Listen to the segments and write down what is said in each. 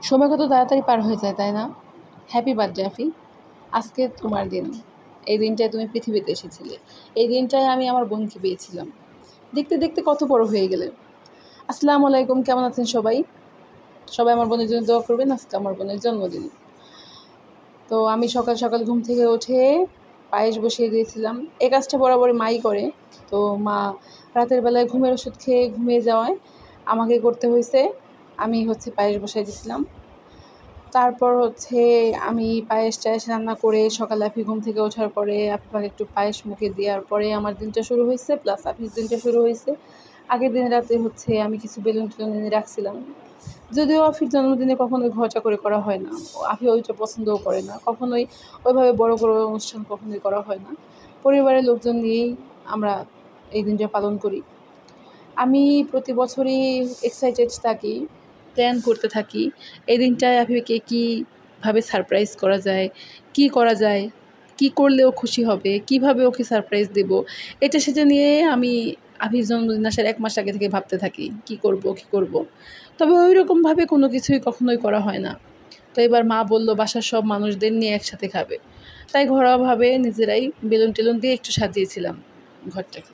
সময় কত তাড়াতাড়ি পার হয়ে যায়, তাই না? হ্যাপি বার্থডে আফি, আজকে তোমার দিন। এই দিনটায় তুমি পৃথিবীতে এসেছিলে। এই দিনটায় আমি আমার বোনকে পেয়েছিলাম। দেখতে দেখতে কত বড় হয়ে গেলে। আসসালামু আলাইকুম, কেমন আছেন সবাই? সবাই আমার বোনের জন্য দোয়া করবেন, আজকে আমার বোনের জন্মদিন। তো আমি সকাল সকাল ঘুম থেকে উঠে পায়েস বসিয়ে দিয়েছিলাম। এই কাজটা বরাবরই মাই করে। তো মা রাতের বেলায় ঘুমের ওষুধ খেয়ে ঘুমিয়ে যাওয়ায় আমাকে করতে হয়েছে। আমি পায়েস বসাই দিয়েছিলাম। তারপর আমি পায়েস-টায়েস রান্না করে সকালে আফি ঘুম থেকে ওঠার পরে আফিফাকে একটু পায়েস মুখে দেওয়ার পরে আমার দিনটা শুরু হয়েছে, প্লাস আফির দিনটা শুরু হয়েছে। আগের দিন রাতে আমি কিছু বেলুন-টেলুন এনে রাখছিলাম। যদিও আফির জন্মদিনে কখনোই ঘটা করে করা হয় না। আফি ওইটা পছন্দও করে না। কখনোই ওইভাবে বড় করে অনুষ্ঠান কখনোই করা হয় না। পরিবারের লোকজন নিয়েই আমরা এই দিনটা পালন করি। আমি প্রতি বছরই এক্সাইটেড থাকি, প্ল্যান করতে থাকি এই দিনটায় আফিকে কীভাবে সারপ্রাইজ করা যায়, কি করা যায়, কি করলে ও খুশি হবে, কিভাবে ওকে সারপ্রাইজ দেব। এটা সেটা নিয়ে আমি আফির জন্মদিন আসার 1 মাস আগে থেকে ভাবতে থাকি কি করব। তবে ওইরকমভাবে কোনো কিছুই কখনোই করা হয় না। তো এবার মা বলল বাসার সব মানুষদের নিয়ে একসাথে খাবে। তাই ঘরোয়াভাবে নিজেরাই বেলুন-টেলুন দিয়ে একটু সাজিয়েছিলাম ঘরটাকে।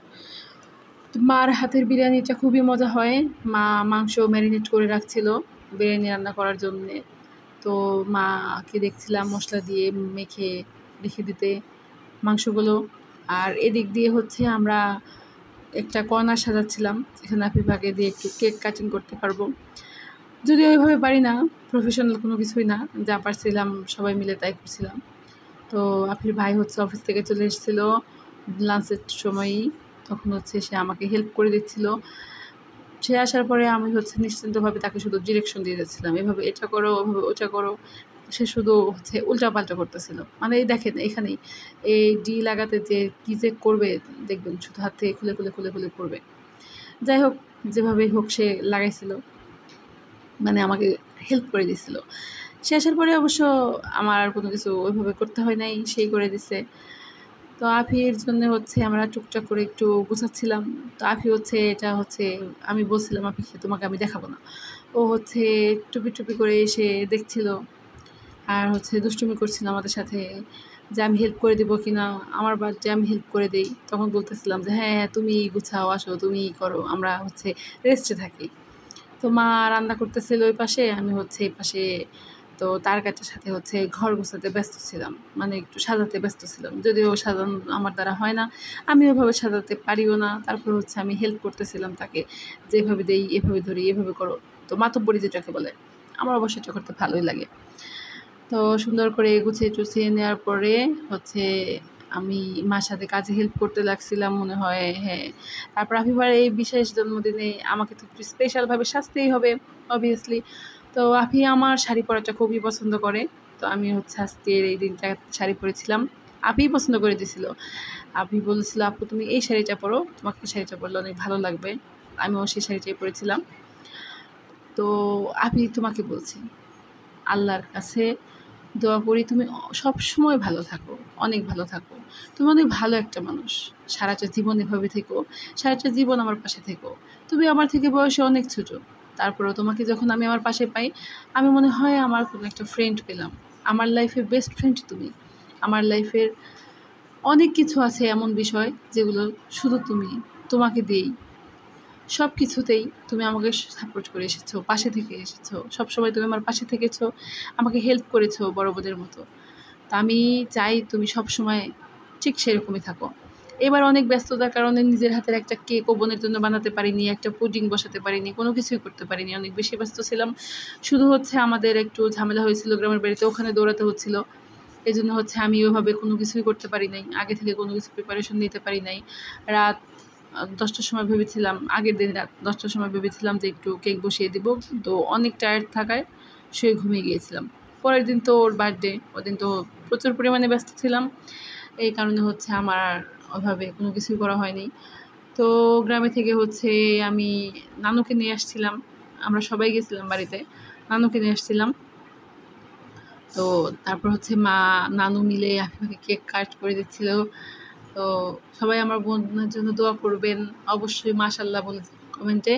মার হাতের বিরিয়ানিটা খুবই মজা হয়। মা মাংস ম্যারিনেট করে রাখছিল বিরিয়ানি রান্না করার জন্যে। তো মাকে দেখছিলাম মশলা দিয়ে মেখে রেখে দিতে মাংসগুলো। আর এদিক দিয়ে আমরা একটা কর্নার সাজাচ্ছিলাম, যেখানে আফিফাকে দিয়ে একটু কেক কাটিং করতে পারবো। যদিও ওইভাবে পারি না, প্রফেশনাল কোনো কিছুই না, যা পারছিলাম সবাই মিলে তাই করছিলাম। তো আফির ভাই অফিস থেকে চলে এসেছিলো লাঞ্চের সময়ই। তখন সে আমাকে হেল্প করে দিচ্ছিল। সে আসার পরে আমি নিশ্চিন্তভাবে তাকে শুধু ডিরেকশন দিয়ে যাচ্ছিলাম, এভাবে এটা করো, ওভাবে ওটা করো। সে শুধু উল্টাপাল্টা করতেছিল। মানে এই দেখেন এখানেই এই ডি লাগাতে যে কী যে করবে দেখবেন, শুধু হাত থেকে খুলে খুলে খুলে খুলে করবে। যাই হোক, যেভাবেই হোক সে লাগাইছিল, মানে আমাকে হেল্প করে দিছিল। সে আসার পরে অবশ্য আমার আর কোনো কিছু ওইভাবে করতে হয় নাই, সেই করে দিছে। তো আফির জন্য আমরা টুকটাক করে একটু গুছাচ্ছিলাম। তো আফি এটা আমি বলছিলাম আফিকে তোমাকে আমি দেখাবো না। ও টুপি টুপি করে এসে দেখছিল আর দুষ্টুমি করছিল আমাদের সাথে যে আমি হেল্প করে দেবো কিনা। আমার বার্থডে আমি হেল্প করে দেই। তখন বলতেছিলাম যে হ্যাঁ হ্যাঁ তুমি গুছাও, আসো তুমি করো, আমরা রেস্টে থাকি। তো মা রান্না করতেছিল ওই পাশে, আমি এই পাশে তো তার কাছের সাথে ঘর গোছাতে ব্যস্ত ছিলাম, মানে একটু সাজাতে ব্যস্ত ছিলাম। যদিও সাজানো আমার দ্বারা হয় না, আমি ওইভাবে সাজাতে পারিও না। তারপর আমি হেল্প করতেছিলাম তাকে, যে এভাবে দেই, এভাবে ধরি, এভাবে করো। তো মাতব্বরি যেটাকে বলে, আমার অবশ্যই এটা করতে ভালোই লাগে। তো সুন্দর করে গুছিয়ে টুছিয়ে নেওয়ার পরে আমি মার সাথে কাজে হেল্প করতে লাগছিলাম মনে হয়, হ্যাঁ। তারপর আফিফার এই বিশেষ জন্মদিনে আমাকে তো একটু স্পেশালভাবে সাজতেই হবে অবভিয়াসলি। তো আফি আমার শাড়ি পরাটা খুবই পছন্দ করে। তো আমি আজকের এই দিনটা শাড়ি পরেছিলাম। আফিই পছন্দ করে দিয়েছিল। আফি বলেছিল আপু তুমি এই শাড়িটা পরো, তোমাকে এই শাড়িটা পরলে অনেক ভালো লাগবে। আমিও সেই শাড়িটাই পরেছিলাম। তো আফি তোমাকে বলছি, আল্লাহর কাছে দোয়া করি তুমি সবসময় ভালো থাকো, অনেক ভালো থাকো। তুমি অনেক ভালো একটা মানুষ। সারাটা জীবন এভাবে থেকো, সারাটা জীবন আমার পাশে থেকো। তুমি আমার থেকে বয়সে অনেক ছোটো, তারপরেও তোমাকে যখন আমি আমার পাশে পাই, আমি মনে হয় আমার কোনো একটা ফ্রেন্ড পেলাম। আমার লাইফের বেস্ট ফ্রেন্ড তুমি। আমার লাইফের অনেক কিছু আছে এমন বিষয় যেগুলো শুধু তোমাকে দিয়েই। সব কিছুতেই তুমি আমাকে সাপোর্ট করে এসেছো, পাশে থেকে এসেছো। সবসময় তুমি আমার পাশে থেকেছো, আমাকে হেল্প করেছো বড় বোনের মতো। তা আমি চাই তুমি সবসময় ঠিক সেরকমই থাকো। এবার অনেক ব্যস্ততার কারণে নিজের হাতের একটা কেকও বোনের জন্য বানাতে পারিনি, একটা পুডিং বসাতে পারিনি, কোনো কিছুই করতে পারিনি। অনেক বেশি ব্যস্ত ছিলাম। শুধু আমাদের একটু ঝামেলা হয়েছিল গ্রামের বাড়িতে, ওখানে দৌড়াতে হচ্ছিল। এজন্য আমি ওইভাবে কোনো কিছুই করতে পারি নাই। আগে থেকে কোনো কিছু প্রিপারেশন নিতে পারি নাই। রাত 10টার সময় ভেবেছিলাম, আগের দিন রাত 10টার সময় ভেবেছিলাম যে একটু কেক বসিয়ে দিব। তো অনেক টায়ার্ড থাকায় শুয়ে ঘুমিয়ে গিয়েছিলাম। পরের দিন তো ওর বার্থডে, ওদিন তো প্রচুর পরিমাণে ব্যস্ত ছিলাম। এই কারণে আমার আর ওইভাবে কোনো কিছুই করা হয়নি। তো গ্রামে থেকে আমি নানুকে নিয়ে আসছিলাম। আমরা সবাই গেছিলাম বাড়িতে, নানুকে নিয়ে আসছিলাম। তো তারপর মা নানু মিলে আফিফাকে কেক কাট করে দিচ্ছিল। তো সবাই আমার বোনের জন্য দোয়া করবেন অবশ্যই, মাশাআল্লাহ বলে কমেন্টে।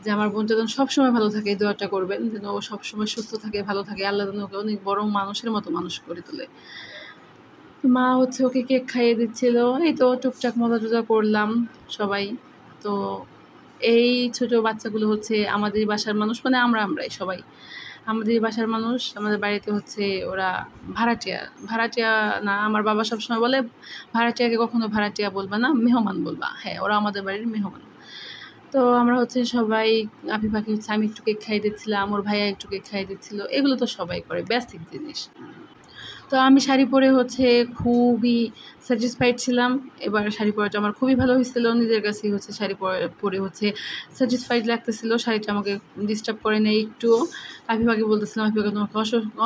যে আমার বোনটা যেন সবসময় ভালো থাকে, এই দোয়াটা করবেন যেন ও সবসময় সুস্থ থাকে, ভালো থাকে, আল্লাহ যেন ওকে অনেক বড় মানুষের মতো মানুষ করে তোলে। মা হচ্ছে ওকে কেক খাইয়ে দিচ্ছিল, এই তো টুকটাক মজা টজা করলাম সবাই। তো এই ছোট বাচ্চাগুলো হচ্ছে আমাদের বাসার মানুষ, মানে আমরাই সবাই আমাদের বাসার মানুষ। আমাদের বাড়িতে হচ্ছে ওরা ভাড়াটিয়া, ভাড়াটিয়া না, আমার বাবা সবসময় বলে ভাড়াটিয়াকে কখনো ভাড়াটিয়া বলবা না, মেহমান বলবা। হ্যাঁ, ওরা আমাদের বাড়ির মেহমান। তো আমরা হচ্ছে সবাই আঁপি পাখি হচ্ছে, আমি একটু কেক খাইয়ে দিচ্ছিলাম, ওর ভাইয়া একটু কেক খাইয়ে দিচ্ছিল, এগুলো তো সবাই করে, বেসিক জিনিস। তো আমি শাড়ি পরে হচ্ছে খুবই স্যাটিসফাইড ছিলাম। এবার শাড়ি পরাটা আমার খুবই ভালো হয়েছিল, নিজের কাছেই হচ্ছে শাড়ি পরে হচ্ছে স্যাটিসফাইড লাগতেছিল। শাড়িটা আমাকে ডিস্টার্ব করে নেই একটুও। আঁপিকে বলতেছিলাম, আঁপিকে তোমাকে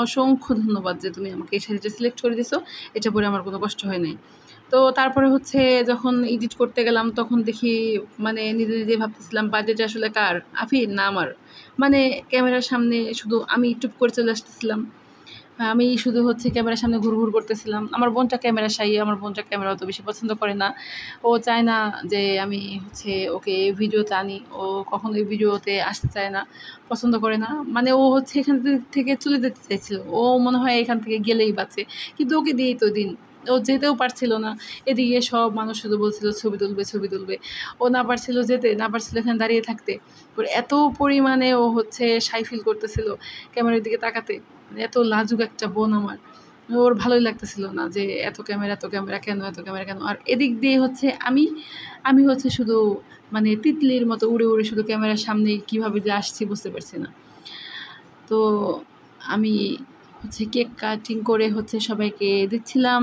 অসংখ্য ধন্যবাদ যে তুমি আমাকে এই শাড়িটা সিলেক্ট করে দিছো, এটা পরে আমার কোনো কষ্ট হয় নাই। তো তারপরে হচ্ছে যখন এডিট করতে গেলাম তখন দেখি মানে নিজে নিজে ভাবতেছিলাম বাজেট আসলে কার, আফির না আমার। মানে ক্যামেরার সামনে শুধু আমি টুপ করে চলে আসতেছিলাম, আমি শুধু হচ্ছে ক্যামেরার সামনে ঘুরঘুর করতেছিলাম। আমার বোনটা ক্যামেরা শাই, আমার বোনটা ক্যামেরা অত বেশি পছন্দ করে না। ও চায় না যে আমি হচ্ছে ওকে ভিডিওতে আনি, ও কখনোই ভিডিওতে আসতে চায় না, পছন্দ করে না। মানে ও হচ্ছে এখান থেকে চলে যেতে চাইছিল, ও মনে হয় এখান থেকে গেলেই বাঁচে, কিন্তু ওকে দিয়েই তো দিন, ও যেতেও পারছিল না। এদিকে সব মানুষ শুধু বলছিল ছবি তুলবে ছবি তুলবে, ও না পারছিল যেতে, না পারছিল এখানে দাঁড়িয়ে থাকতে। এত পরিমাণে ও হচ্ছে শাই ফিল করতেছিল ক্যামেরার দিকে তাকাতে। মানে এত লাজুক একটা বোন আমার, ওর ভালোই লাগতেছিল না যে এত ক্যামেরা কেন, এত ক্যামেরা কেন। আর এদিক দিয়ে হচ্ছে আমি হচ্ছে শুধু মানে তিতলির মতো উড়ে উড়ে শুধু ক্যামেরার সামনে কীভাবে যে আসছি বুঝতে পারছি না। তো আমি হচ্ছে কেক কাটিং করে হচ্ছে সবাইকে দিচ্ছিলাম,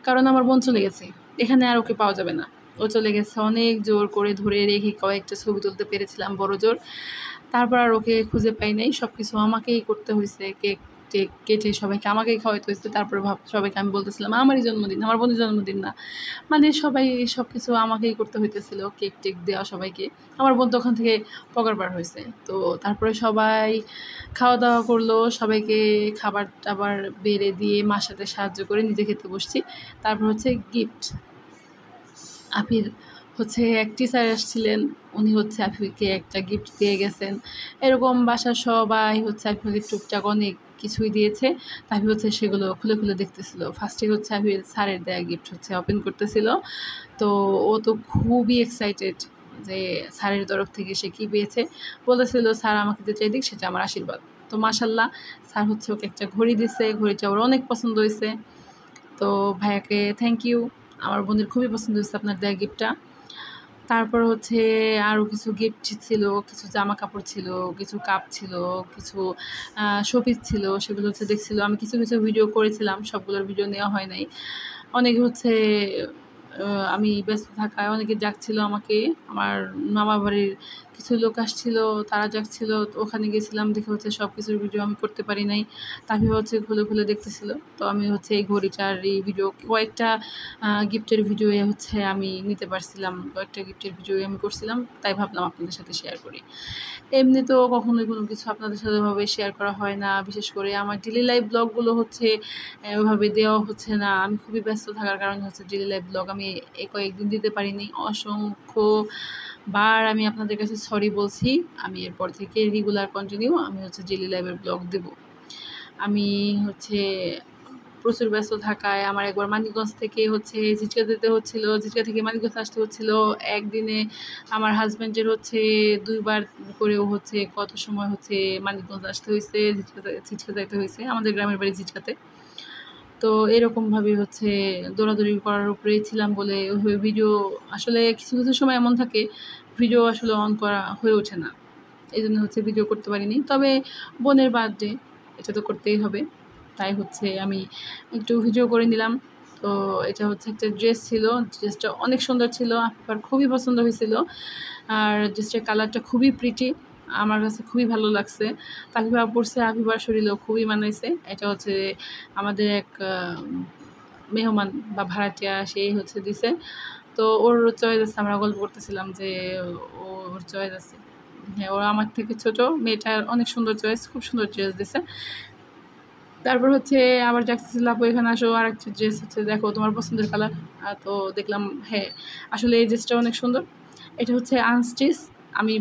কারণ আমার বোন চলে গেছে, এখানে আর ওকে পাওয়া যাবে না। ও চলে গেছে, অনেক জোর করে ধরে রেখে কয়েকটা ছবি তুলতে পেরেছিলাম বড় জোর, তারপর আর ওকে খুঁজে পাই নাই। সব কিছু আমাকেই করতে হয়েছে, কেক টেক কেটে সবাইকে আমাকেই খাওয়াইতে হয়েছে। তারপরে সবাইকে আমি বলতেছিলাম আমারই জন্মদিন, আমার বোনের জন্মদিন না। মানে সবাই সব কিছু আমাকেই করতে হইতেছিল, কেক টেক দেওয়া সবাইকে। আমার বোন তো ওখান থেকে পগার পার হয়েছে। তো তারপরে সবাই খাওয়া দাওয়া করলো, সবাইকে খাবার টাবার বেড়ে দিয়ে মার সাথে সাহায্য করে নিজে খেতে বসছি। তারপর হচ্ছে গিফট, আফির হচ্ছে এক টিচার আসছিলেন, উনি হচ্ছে আফিকে একটা গিফট দিয়ে গেছেন। এরকম বাসার সবাই হচ্ছে আফিকে টুকটাক অনেক কিছুই দিয়েছে। আফি হচ্ছে সেগুলো খুলে খুলে দেখতেছিল। ফার্স্টে হচ্ছে আফির স্যারের দেয়া গিফট হচ্ছে ওপেন করতেছিল। তো ও তো খুবই এক্সাইটেড যে স্যারের তরফ থেকে সে কী পেয়েছে। বলেছিল স্যার আমাকে যেটা দিক সেটা আমার আশীর্বাদ। তো মাশাল্লাহ স্যার হচ্ছে ওকে একটা ঘড়ি দিছে, ঘড়িটা ওর অনেক পছন্দ হয়েছে। তো ভাইয়াকে থ্যাংক ইউ, আমার বোনের খুবই পছন্দ হয়েছে আপনার দেয়া গিফটটা। তারপর হচ্ছে আরও কিছু গিফট ছিল, কিছু জামা কাপড় ছিল, কিছু কাপ ছিল, কিছু শোপিস ছিল, সেগুলো হচ্ছে দেখছিল। আমি কিছু কিছু ভিডিও করেছিলাম, সবগুলোর ভিডিও নেওয়া হয় নাই। অনেকে হচ্ছে আমি ব্যস্ত থাকায় অনেকে ডাকছিল আমাকে, আমার মামা বাড়ির কিছু লোক আসছিল, তারা ডাকছিল, ওখানে গেছিলাম, দেখে হচ্ছে সব কিছুর ভিডিও আমি করতে পারি নাই। তাকে হচ্ছে খুলে খুলে দেখতেছিল। তো আমি হচ্ছে এই ঘড়িটার এই ভিডিও, কয়েকটা গিফটের ভিডিও হচ্ছে আমি নিতে পারছিলাম, কয়েকটা গিফটের ভিডিও আমি করছিলাম, তাই ভাবলাম আপনাদের সাথে শেয়ার করি। এমনি তো কখনোই কোনো কিছু আপনাদের সাথে ওভাবে শেয়ার করা হয় না, বিশেষ করে আমার ডেলি লাইফ ব্লগগুলো হচ্ছে ওইভাবে দেওয়া হচ্ছে না। আমি খুবই ব্যস্ত থাকার কারণে হচ্ছে ডেলি লাইফ ব্লগ আমি এই কয়েকদিন দিতে পারিনি। অসংখ্যবার আমি আপনাদের কাছে সরি বলছি। আমি এরপর থেকে রেগুলার কন্টিনিউ আমি হচ্ছে ডেলি লাইফের ব্লগ দেব। আমি হচ্ছে প্রচুর ব্যস্ত থাকায় আমার একবার মানিকগঞ্জ থেকে হচ্ছে ঝিটকা যেতে হচ্ছিলো, ঝিটকা থেকে মানিকগঞ্জ আসতে হচ্ছিলো। একদিনে আমার হাজব্যান্ডের হচ্ছে 2 বার করেও হচ্ছে কত সময় হচ্ছে মানিকগঞ্জ আসতে হয়েছে, ঝিটকা যাইতে হয়েছে, আমাদের গ্রামের বাড়ি ঝিটকাতে। তো এরকমভাবে হচ্ছে দৌড়াদৌড়ি করার উপরেই ছিলাম বলে ওইভাবে ভিডিও আসলে কিছু কিছু সময় এমন থাকে ভিডিও আসলে অন করা হয়ে ওঠে না, এই জন্য হচ্ছে ভিডিও করতে পারিনি। তবে বোনের বার্থডে, এটা তো করতেই হবে, তাই হচ্ছে আমি একটু ভিডিও করে নিলাম। তো এটা হচ্ছে একটা ড্রেস ছিল, ড্রেসটা অনেক সুন্দর ছিল, আমার খুবই পছন্দ হয়েছিল। আর ড্রেসটার কালারটা খুবই প্রিটি, আমার কাছে খুবই ভালো লাগছে। আফিফা পরছে, আফিফার শরীরেও খুবই মানাইছে। এটা হচ্ছে আমাদের এক মেহমান বা ভাড়াটিয়া, সেই হচ্ছে দিছে। তো ওর চয়েস আছে, আমরা গল্প করতেছিলাম যে ওর চয়েস আছে। হ্যাঁ, ওরা আমার থেকে ছোটো, মেয়েটার অনেক সুন্দর চয়েস, খুব সুন্দর ড্রেস দিছে। তারপর হচ্ছে আবার ডাকতেছিল আপু এখানে আসো, আর একটা ড্রেস হচ্ছে দেখো তোমার পছন্দের কালার। তো দেখলাম হ্যাঁ আসলে এই ড্রেসটা অনেক সুন্দর। এটা হচ্ছে আনস্টিচ, আমি